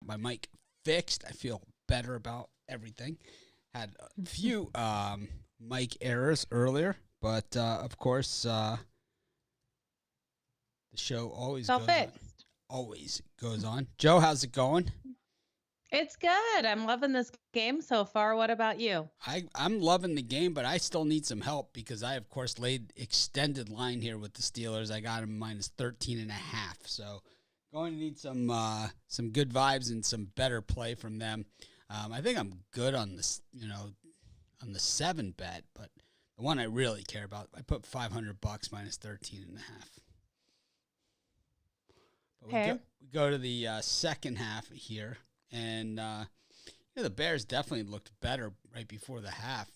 my mic fixed. I feel better about everything. Had a few mic errors earlier, but of course, the show It's all fixed. always goes on. Joe, how's it going? It's good. I'm loving this game so far. What about you? I'm loving the game, but I still need some help because I, of course, laid extended line here with the Steelers. I got them minus 13.5. So going to need some good vibes and some better play from them. I think I'm good on this, on the 7 bet, but the one I really care about, I put $500 minus 13.5. But Okay. we go to the second half here, and the Bears definitely looked better right before the half.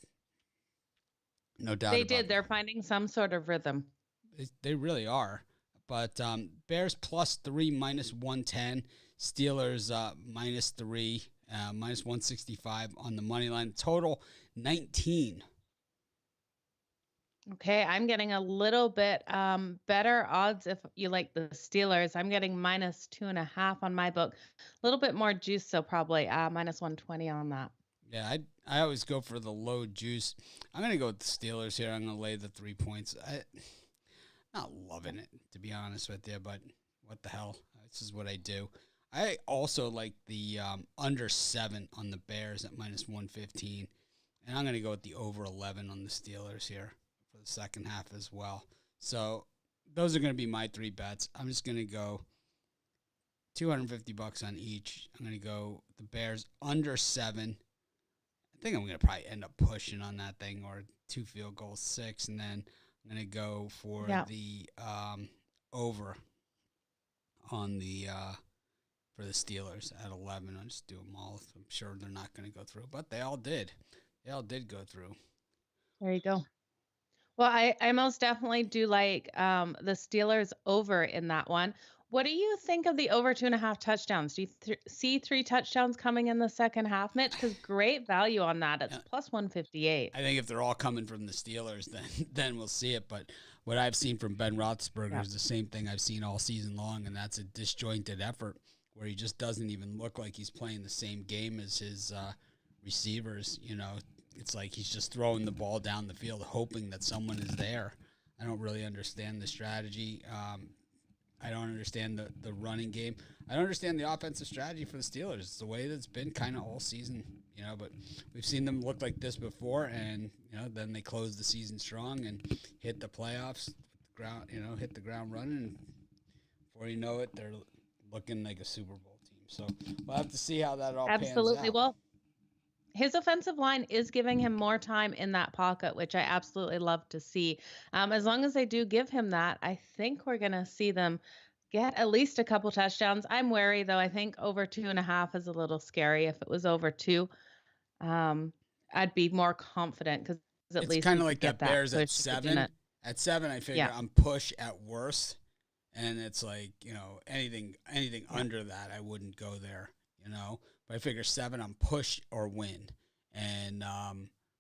No doubt They about did. it. They're finding some sort of rhythm. They really are. But Bears +3 minus 110. Steelers -3 minus 165 on the money line. Total 19. Okay. I'm getting a little bit better odds if you like the Steelers. I'm getting minus 2.5 on my book. A little bit more juice, so probably minus 120 on that. Yeah, I always go for the low juice. I'm gonna go with the Steelers here. I'm gonna lay the 3 points. Not loving it, to be honest with you, but what the hell? This is what I do. I also like the under 7 on the Bears at minus 115. And I'm going to go with the over 11 on the Steelers here for the second half as well. So those are going to be my 3 bets. I'm just going to go $250 on each. I'm going to go the Bears under 7. I think I'm going to probably end up pushing on that thing, or 2 field goals, 6, and then I'm going to go for the over on the for the Steelers at 11. I'll just do them all. I'm sure they're not going to go through, but they all did. They all did go through. There you go. Well, I most definitely do like the Steelers over in that one. What do you think of the over 2.5 touchdowns? Do you see 3 touchdowns coming in the second half, Mitch? Because great value on that. It's plus 158. I think if they're all coming from the Steelers, then we'll see it. But what I've seen from Ben Roethlisberger is the same thing I've seen all season long, and that's a disjointed effort where he just doesn't even look like he's playing the same game as his receivers. It's like he's just throwing the ball down the field, hoping that someone is there. I don't really understand the strategy. I don't understand the running game. I don't understand the offensive strategy for the Steelers. It's the way that's been kind of all season, but we've seen them look like this before, and, then they close the season strong and hit the playoffs, hit the ground running, and before you know it, they're looking like a Super Bowl team. So we'll have to see how that all pans out. Well, his offensive line is giving him more time in that pocket, which I absolutely love to see. As long as they do give him that, I think we're going to see them get at least a couple touchdowns. I'm wary, though. I think over 2.5 is a little scary. If it was over 2, I'd be more confident because at least kind we of could like get that Bears at 7. At 7, I figure I'm push at worst, and it's like anything under that, I wouldn't go there. But I figure 7, I'm push or win, and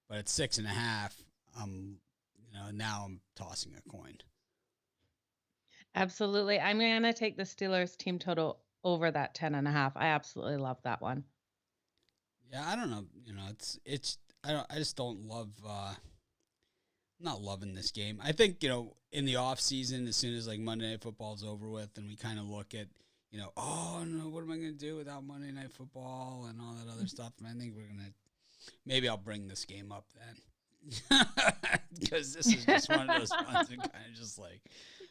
but at 6.5, now I'm tossing a coin. Absolutely, I'm gonna take the Steelers team total over that 10.5. I absolutely love that one. Yeah, I don't know. It's I just don't love. Not loving this game. I think in the off season, as soon as like Monday Night Football is over with, and we kind of look at oh no, what am I going to do without Monday Night Football and all that other stuff? And I think maybe I'll bring this game up then, because this is just one of those ones that kind of just like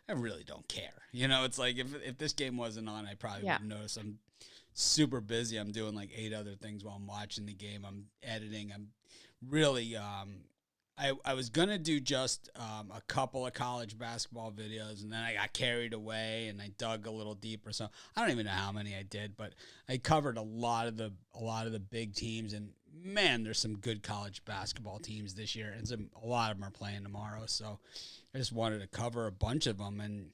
I really don't care. It's like if this game wasn't on, I probably wouldn't notice. I'm super busy. I'm doing like 8 other things while I'm watching the game. I'm editing. I'm really I was going to do just a couple of college basketball videos, and then I got carried away and I dug a little deeper. So I don't even know how many I did, but I covered a lot of the big teams, and man, there's some good college basketball teams this year, and a lot of them are playing tomorrow. So I just wanted to cover a bunch of them, and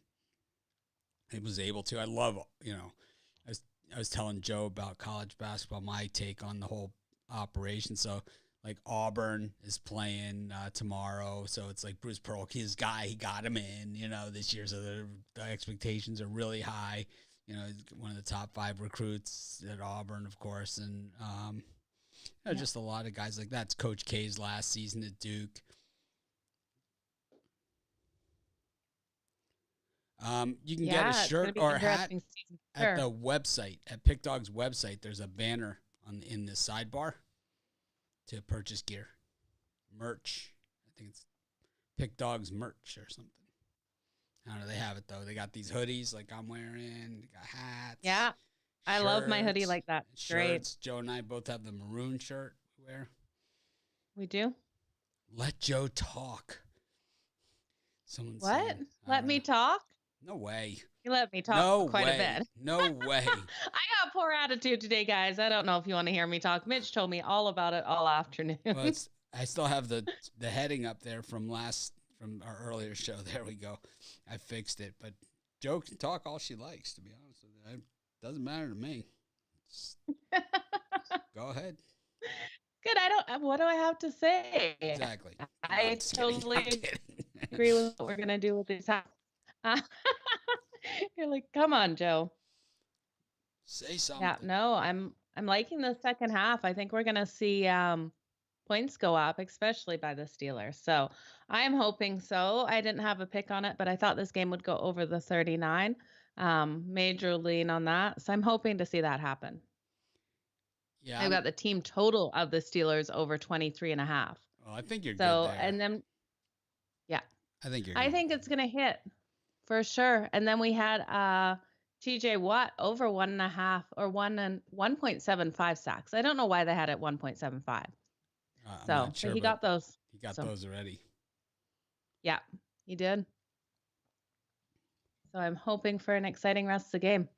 I was able to. I love, I was telling Joe about college basketball, my take on the whole operation. So like Auburn is playing tomorrow, so it's like Bruce Pearl, his guy, he got him in, this year, so the expectations are really high. He's one of the top 5 recruits at Auburn, of course, and just a lot of guys like that. It's Coach K's last season at Duke. You can get a shirt or a hat at the website, at Pick Dog's website. There's a banner in the sidebar to purchase gear, merch. I think it's Pick Dog's merch or something. I don't know. They have it though. They got these hoodies like I'm wearing. They got hats. Yeah, I love my hoodie like that. Shirts. Great. Joe and I both have the maroon shirt we wear. We do. Let Joe talk. Someone what? Let me talk? No way. You let me talk quite a bit. No way. I got poor attitude today, guys. I don't know if you want to hear me talk. Mitch told me all about it all afternoon. Well, I still have the heading up there from our earlier show. There we go. I fixed it. But Jo can talk all she likes, to be honest with you. It doesn't matter to me. Go ahead. Good. What do I have to say? Exactly. I totally agree with what we're going to do with these hats. You're like, come on, Joe. Say something. Yeah, no, I'm liking the second half. I think we're going to see points go up, especially by the Steelers. So I'm hoping so. I didn't have a pick on it, but I thought this game would go over the 39. Major lean on that. So I'm hoping to see that happen. Yeah. I've got the team total of the Steelers over 23.5. Well, I think you're good there. And then, yeah. I think it's going to hit for sure. And then we had TJ Watt over 1.5 or 1.75 sacks. I don't know why they had it 1.75. So sure, he got those. He got those already. Yeah, he did. So I'm hoping for an exciting rest of the game.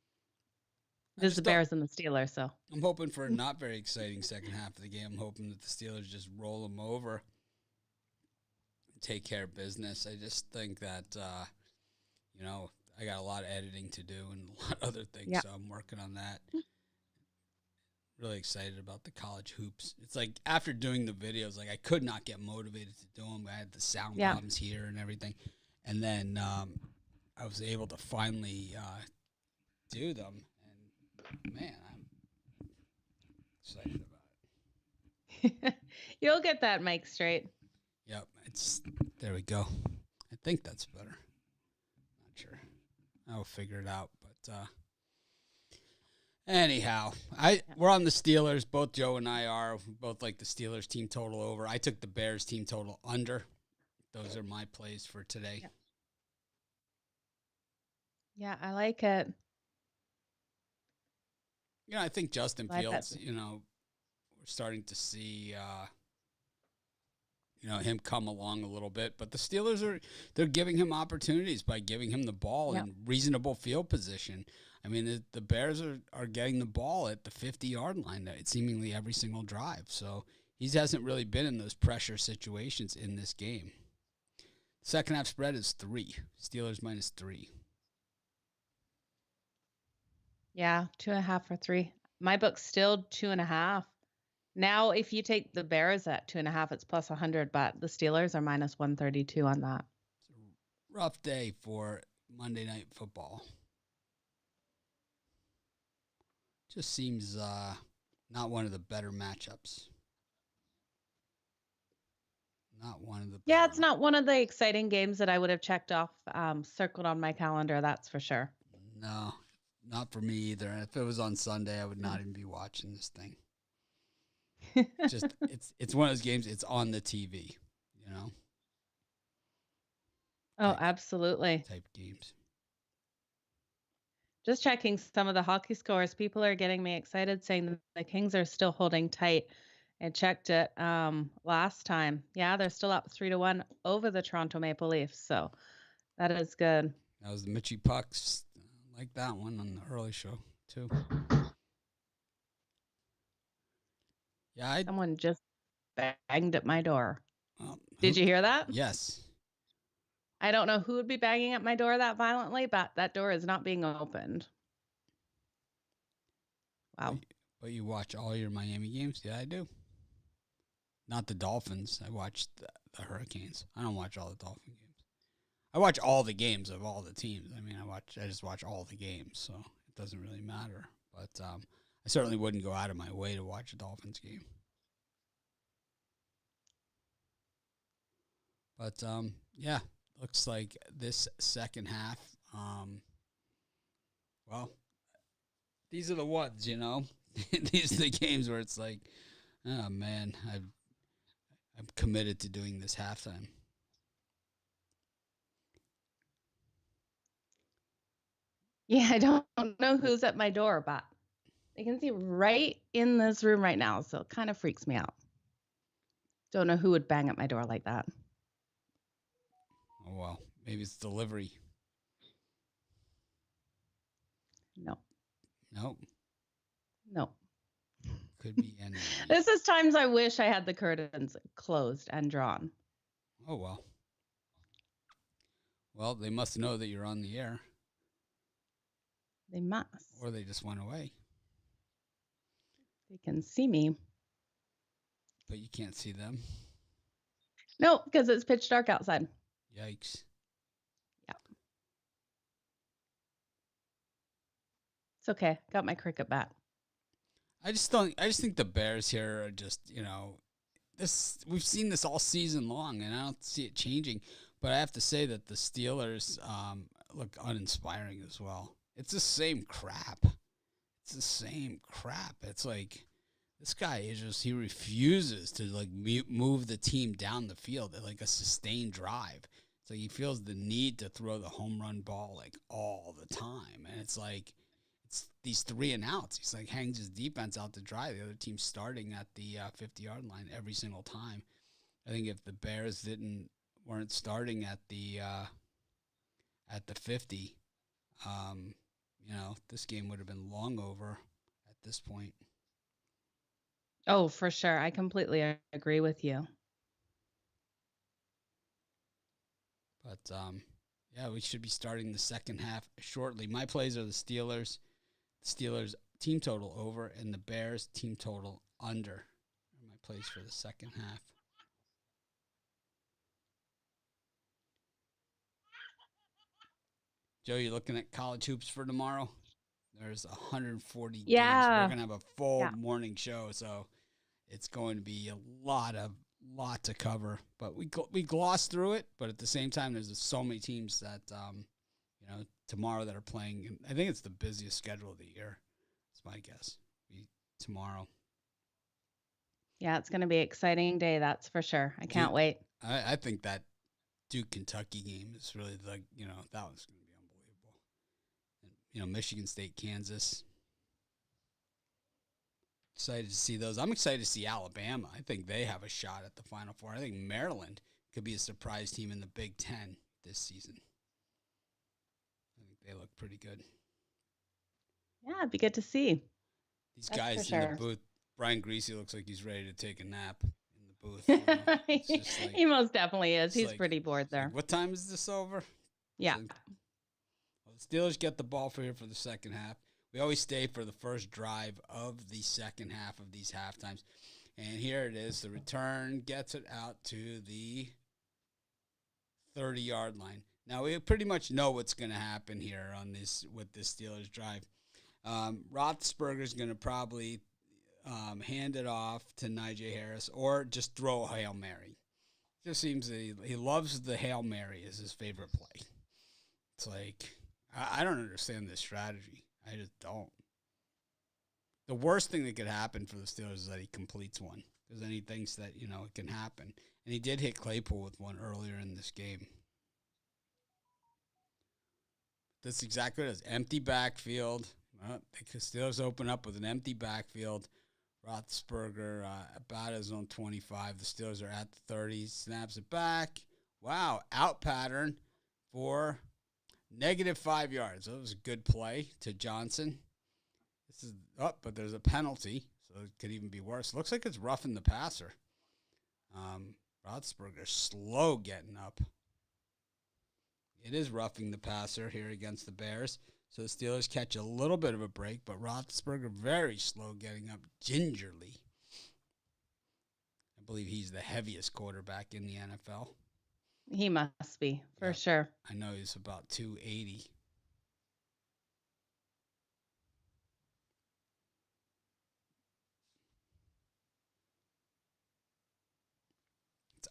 There's the Bears and the Steelers, so. I'm hoping for a not very exciting second half of the game. I'm hoping that the Steelers just roll them over and take care of business. I just think that, I got a lot of editing to do and a lot of other things, so I'm working on that. Really excited about the college hoops. It's like after doing the videos, like I could not get motivated to do them. I had the sound problems here and everything. And then I was able to finally do them. And, man, I'm excited about it. You'll get that mic straight. Yep. There we go. I think that's better. Not sure. I'll figure it out. But anyhow, we're on the Steelers. Both Joe and I are. We both like the Steelers team total over. I took the Bears team total under. Those are my plays for today. Yeah, I like it. I think Justin Fields, we're starting to see, him come along a little bit. But the Steelers they're giving him opportunities by giving him the ball in reasonable field position. I mean, the Bears are getting the ball at the 50-yard line seemingly every single drive. So he hasn't really been in those pressure situations in this game. Second half spread is 3. Steelers -3. Yeah, 2.5 or 3. My book's still 2.5. Now, if you take the Bears at 2.5, it's plus 100, but the Steelers are minus 132 on that. It's a rough day for Monday Night Football. Just seems not one of the better matchups. Not one of the. Yeah, it's not one of the exciting games that I would have checked off, circled on my calendar. That's for sure. No, not for me either. If it was on Sunday, I would not even be watching this thing. Just it's one of those games. It's on the TV, Oh, absolutely. Type games. Just checking some of the hockey scores. People are getting me excited, saying the Kings are still holding tight. I checked it last time. Yeah, they're still up 3-1 over the Toronto Maple Leafs. So that is good. That was the Mitchie Pucks. I like that one on the early show too. Yeah, someone just banged at my door. Did you hear that? Yes. I don't know who would be banging at my door that violently, but that door is not being opened. Wow. But you watch all your Miami games? Yeah, I do. Not the Dolphins. I watch the Hurricanes. I don't watch all the Dolphin games. I watch all the games of all the teams. I mean, I just watch all the games, so it doesn't really matter. But I certainly wouldn't go out of my way to watch a Dolphins game. But yeah, looks like this second half. Well, these are the ones, these are the games where it's like, oh man, I'm committed to doing this halftime. Yeah, I don't know who's at my door, but I can see right in this room right now, so it kind of freaks me out. Don't know who would bang at my door like that. Oh well, maybe it's delivery. No. Nope. No. Could be any. This is times I wish I had the curtains closed and drawn. Oh well. Well, they must know that you're on the air. They must. Or they just went away. They can see me. But you can't see them. No, because it's pitch dark outside. Yikes. Yeah. It's okay. Got my cricket bat. I just think the Bears here are just, this we've seen this all season long and I don't see it changing. But I have to say that the Steelers look uninspiring as well. It's the same crap. It's like this guy is just, he refuses to like move the team down the field at like a sustained drive. So he feels the need to throw the home run ball like all the time. And it's like, it's these 3 and outs. He's like hangs his defense out to dry. The other team's starting at the 50-yard line every single time. I think if the Bears weren't starting at the 50, this game would have been long over at this point. Oh, for sure. I completely agree with you. But yeah, we should be starting the second half shortly. My plays are the Steelers. The Steelers team total over and the Bears team total under. My plays for the second half. Joe, you looking at college hoops for tomorrow? There's 140 games. We're gonna have a full morning show, so it's going to be a lot to cover. But we gloss through it. But at the same time, there's so many teams that tomorrow that are playing. I think it's the busiest schedule of the year. That's my guess. Tomorrow. Yeah, it's going to be an exciting day. That's for sure. I can't wait. I think that Duke Kentucky game is really that was going to be unbelievable. And, Michigan State, Kansas. Excited to see those. I'm excited to see Alabama. I think they have a shot at the Final Four. I think Maryland could be a surprise team in the Big Ten this season. I think they look pretty good. Yeah, it'd be good to see. These guys in the booth. Brian Greasy looks like he's ready to take a nap in the booth. He most definitely is. He's pretty bored there. Like, what time is this over? Yeah. The Steelers get the ball for the second half. We always stay for the first drive of the second half of these halftimes. And here it is. The return gets it out to the 30-yard line. Now, we pretty much know what's going to happen here with this Steelers drive. Roethlisberger's going to probably hand it off to Najee Harris or just throw a Hail Mary. It just seems that he loves the Hail Mary as his favorite play. It's like, I don't understand this strategy. I just don't. The worst thing that could happen for the Steelers is that he completes one, because then he thinks that, it can happen. And he did hit Claypool with one earlier in this game. That's exactly what it is. Empty backfield. The Steelers open up with an empty backfield. Roethlisberger about his own 25. The Steelers are at the 30. Snaps it back. Wow, out pattern for -5 yards. That was a good play to Johnson. This is up, but there's a penalty, so it could even be worse. Looks like it's roughing the passer. Roethlisberger slow getting up. It is roughing the passer here against the Bears. So the Steelers catch a little bit of a break, but Roethlisberger very slow getting up gingerly. I believe he's the heaviest quarterback in the NFL. He must be, for sure. I know he's about 280.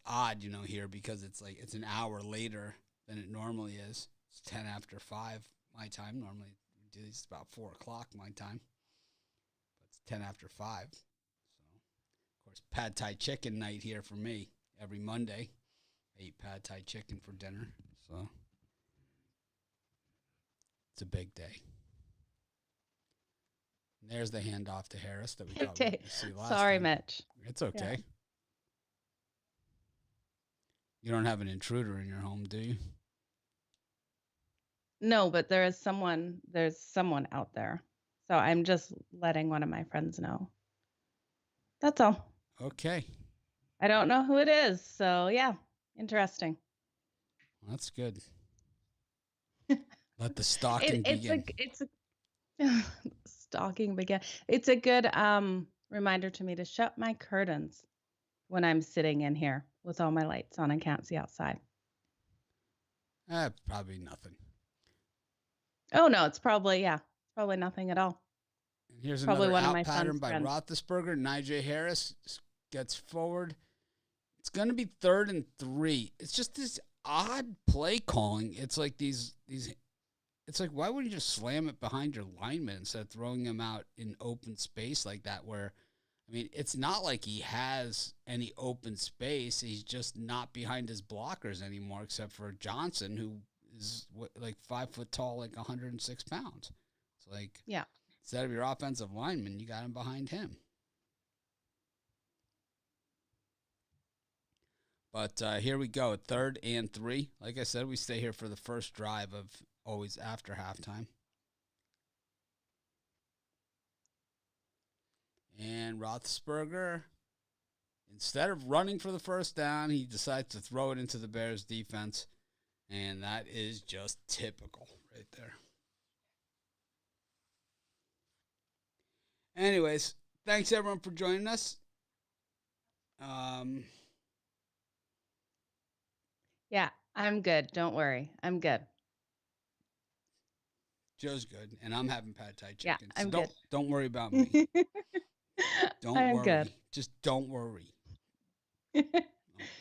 odd, here, because it's like it's an hour later than it normally is. It's 10 after 5 my time. Normally we do these about 4 o'clock my time, but it's 10 after 5. So, of course, pad thai chicken night here for me every Monday. I eat pad thai chicken for dinner, so it's a big day. And there's the handoff to Harris that we thought we were going to see last Sorry, time. Mitch. It's okay. Yeah. You don't have an intruder in your home, do you? No, but there's someone out there. So I'm just letting one of my friends know. That's all. Okay. I don't know who it is. So yeah, interesting. Well, that's good. Let the stalking begin. It's a stalking begin. It's a good reminder to me to shut my curtains when I'm sitting in here with all my lights on and can't see outside. Probably nothing. Oh no, it's probably nothing at all. And here's probably another out pattern by Roethlisberger. Najee Harris gets forward. It's going to be 3rd and 3. It's just this odd play calling. It's like these. It's like, why wouldn't you just slam it behind your lineman instead of throwing him out in open space like that? Where, I mean, it's not like he has any open space. He's just not behind his blockers anymore, except for Johnson, who is like 5 foot tall, like 106 pounds. It's like, yeah. Instead of your offensive lineman, you got him behind him. But here we go, 3rd and 3. Like I said, we stay here for the first drive of always after halftime. And Roethlisberger, instead of running for the first down, he decides to throw it into the Bears defense. And that is just typical right there. Anyways, thanks everyone for joining us. Yeah, I'm good. Don't worry. I'm good. Joe's good, and I'm having pad thai chicken. Yeah, I'm so good. Don't worry about me. I'm worry. Good. Just don't worry. I'm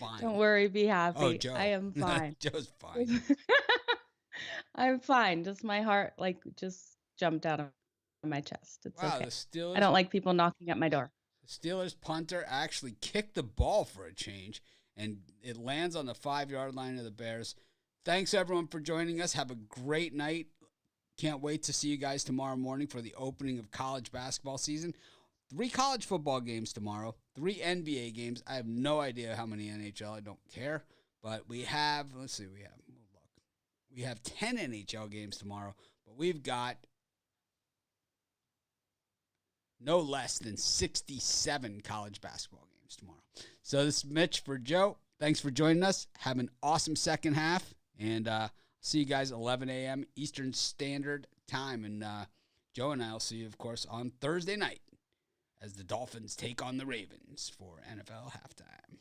fine. Don't worry. Be happy. Oh, Joe. I am fine. Joe's fine. I'm fine. Just my heart just jumped out of my chest. It's okay. The Steelers, I don't like people knocking at my door. The Steelers punter actually kicked the ball for a change, and it lands on the 5-yard line of the Bears. Thanks, everyone, for joining us. Have a great night. Can't wait to see you guys tomorrow morning for the opening of college basketball season. 3 college football games tomorrow, 3 NBA games. I have no idea how many NHL. I don't care. But we have, we have 10 NHL games tomorrow, but we've got no less than 67 college basketball games tomorrow. So this is Mitch for Joe. Thanks for joining us. Have an awesome second half, and see you guys 11 a.m. Eastern Standard Time. And Joe and I will see you, of course, on Thursday night as the Dolphins take on the Ravens for NFL halftime.